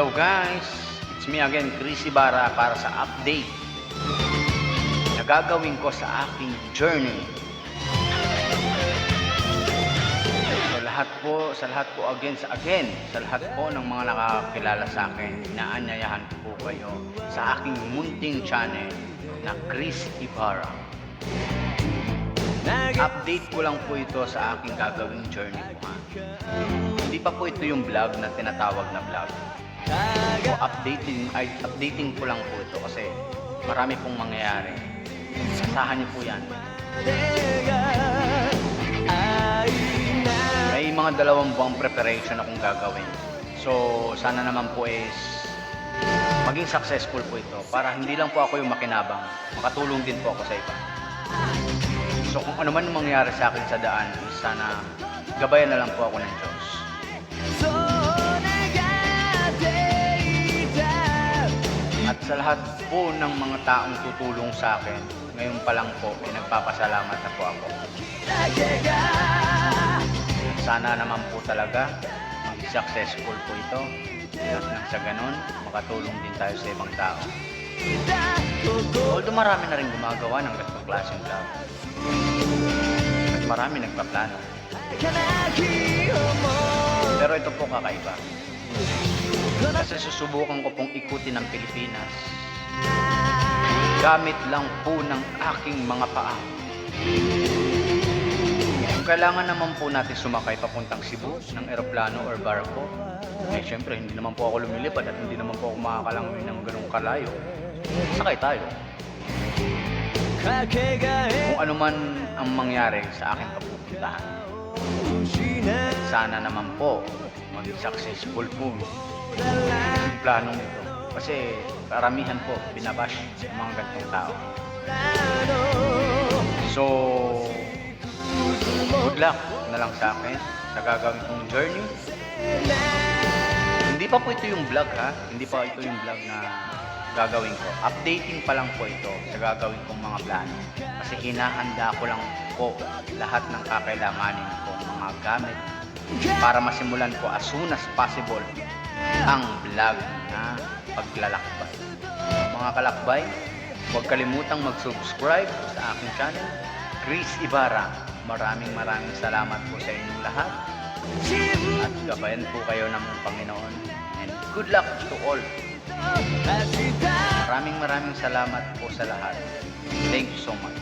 Hello guys, it's me again, Chris Ibarra para sa update na gagawin ko sa aking journey. Sa lahat po sa lahat po ng mga nakakakilala sa akin, inaanyayahan ko po kayo sa aking munting channel na Chris Ibarra. Update ko lang po ito sa aking gagawing journey po ha. Hindi pa po ito yung vlog na tinatawag na vlog. So, updating ko lang po ito kasi marami pong mangyayari. Asahan niyo po yan. May mga 2 buwang preparation akong gagawin. So, sana naman po is maging successful po ito para hindi lang po ako yung makinabang, makatulong din po ako sa iba. So, kung ano man mangyayari sa akin sa daan, sana gabayan na lang po ako ng Diyos. At sa lahat po ng mga taong tutulong sa akin, ngayon pa lang po, nagpapasalamat na po ako. Sana naman po talaga maging successful po ito. At nang sa ganun, makatulong din tayo sa ibang tao. Although marami na rin gumagawa ng ganitong klaseng vlog. At marami nagpaplano. Pero ito po kakaiba. Kasi susubukan ko pong ikutin ang Pilipinas. Gamit lang po ng aking mga paa. Kung kailangan naman po natin sumakay papuntang Cebu ng eroplano or barko, eh syempre hindi naman po ako lumilipad at hindi naman po ako makakalangoy ng ganung kalayo. Sakay tayo. Kung ano man ang mangyari sa aking kapupuntahan, sana naman po maging successful po yung planong ito. Kasi karamihan po binabash ng mga ganitong tao. So, good luck na lang sa akin sa gagawin kong journey. Hindi pa po ito yung vlog ha. Hindi pa ito yung vlog na gagawin ko. Updating pa lang po ito sa gagawin kong mga plano. Kasi hinahanda ko lang po lahat ng kakailanganin kong mga gamit para masimulan ko as soon as possible ang vlog na paglalakbay. Mga kalakbay, huwag kalimutang mag-subscribe sa aking channel, Chris Ibarra. Maraming salamat po sa inyong lahat. At gabayan po kayo ng Panginoon. And good luck to all. Maraming salamat po sa lahat. Thank you so much.